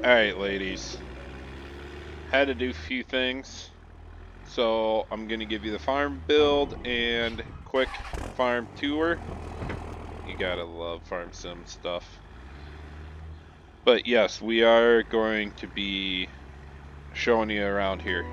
Alright, ladies. Had to do a few things. So I'm going to give you the farm build and quick farm tour. You gotta love farm sim stuff. But yes, we are going to be showing you around here.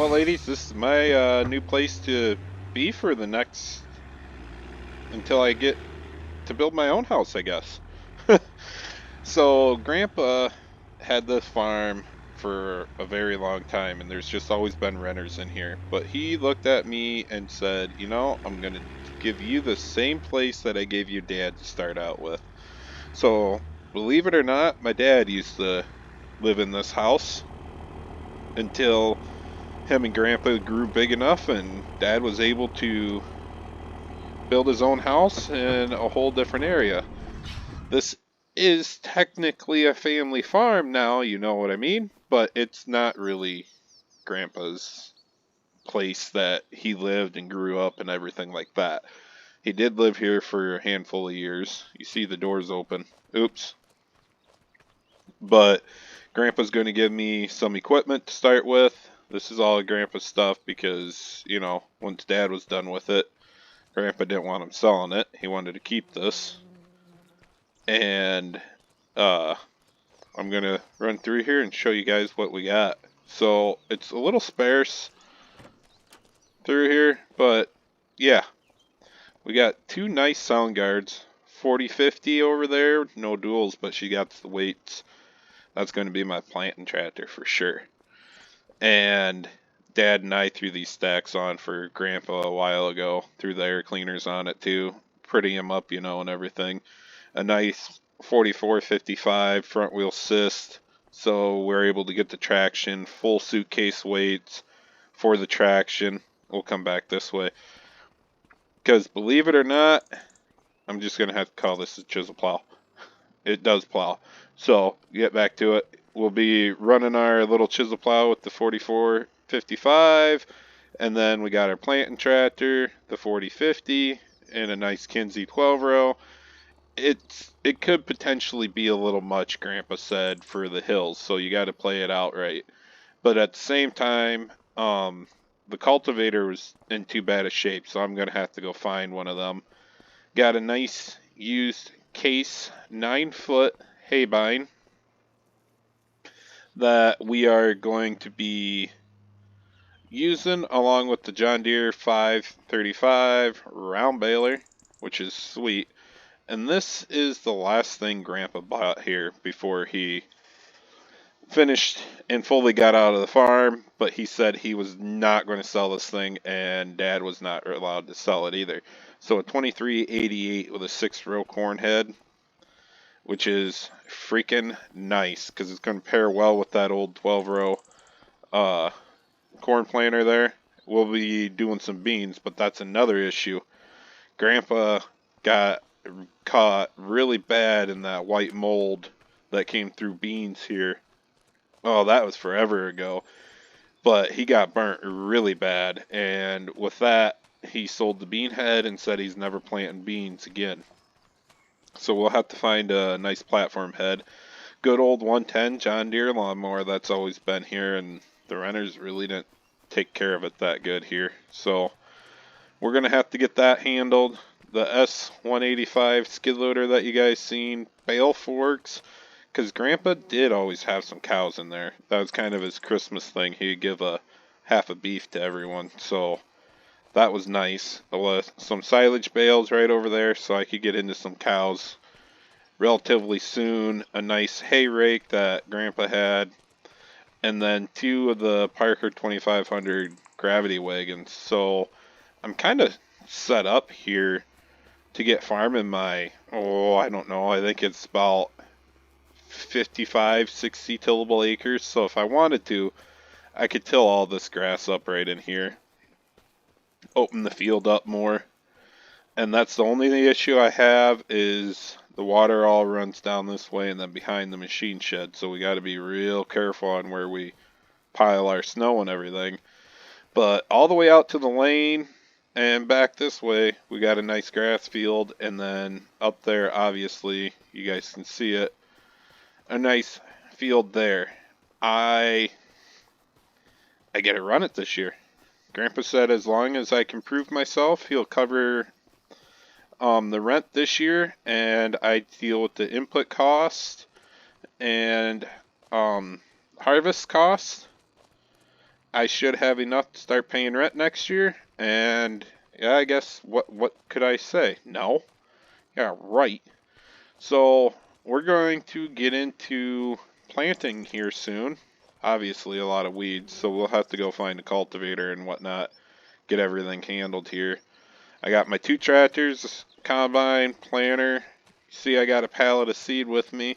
Well, ladies, this is my new place to be for the next until I get to build my own house, I guess. So, Grandpa had this farm for a very long time, and there's just always been renters in here. But he looked at me and said, "You know, I'm going to give you the same place that I gave your dad to start out with." So, believe it or not, my dad used to live in this house until him and Grandpa grew big enough, and Dad was able to build his own house in a whole different area. This is technically a family farm now, you know what I mean? But it's not really Grandpa's place that he lived and grew up and everything like that. He did live here for a handful of years. You see the doors open. Oops. But Grandpa's going to give me some equipment to start with. This is all Grandpa's stuff because, you know, once Dad was done with it, Grandpa didn't want him selling it. He wanted to keep this. And uh, I'm going to run through here and show you guys what we got. So it's a little sparse through here, but yeah, we got two nice sound guards. 4050 over there, no duals, but she got the weights. That's going to be my planting tractor for sure. And Dad and I threw these stacks on for Grandpa a while ago. Threw the air cleaners on it too, pretty him up, you know, and everything. A nice 4455 front wheel assist, so we're able to get the traction. Full suitcase weights for the traction. We'll come back this way. Because believe it or not, I'm just going to have to call this a chisel plow. It does plow. So, get back to it. We'll be running our little chisel plow with the 4455, and then we got our planting tractor, the 4050, and a nice Kinsey 12 row. It could potentially be a little much, Grandpa said, for the hills, so you got to play it out right. But at the same time, the cultivator was in too bad a shape, so I'm gonna have to go find one of them. Got a nice used case 9-foot haybine that we are going to be using along with the John Deere 535 round baler, which is sweet. And this is the last thing Grandpa bought here before he finished and fully got out of the farm, but he said he was not going to sell this thing, and Dad was not allowed to sell it either. So a 2388 with a 6-row corn head, which is freaking nice because it's going to pair well with that old 12-row corn planter there. We'll be doing some beans, but that's another issue. Grandpa got caught really bad in that white mold that came through beans here. Oh, that was forever ago. But he got burnt really bad, and with that, he sold the bean head and said he's never planting beans again. So we'll have to find a nice platform head. Good old 110 John Deere lawnmower that's always been here, and the renters really didn't take care of it that good here. So we're going to have to get that handled. The S185 skid loader that you guys seen, bale forks, because Grandpa did always have some cows in there. That was kind of his Christmas thing. He'd give a half a beef to everyone, so that was nice. There was some silage bales right over there, so I could get into some cows relatively soon. A nice hay rake that Grandpa had, and then 2 of the Parker 2500 gravity wagons. So I'm kind of set up here to get farming my, I don't know, I think it's about 55, 60 tillable acres. So if I wanted to, I could till all this grass up right in here, open the field up more. And that's the only issue I have is the water all runs down this way and then behind the machine shed. So we got to be real careful on where we pile our snow and everything. But all the way out to the lane and back this way, we got a nice grass field. And then up there, obviously, you guys can see it, a nice field there. I get to run it this year. Grandpa said as long as I can prove myself, he'll cover the rent this year, and I deal with the input cost and harvest cost, I should have enough to start paying rent next year, and yeah, I guess what could I say? No. Yeah, right. So we're going to get into planting here soon. Obviously a lot of weeds, so we'll have to go find a cultivator and whatnot, get everything handled here. I got my 2 tractors, combine, planter. See, I got a pallet of seed with me.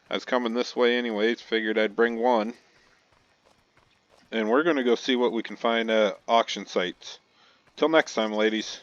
I was coming this way anyways, figured I'd bring one. And we're going to go see what we can find at auction sites. Till next time, ladies.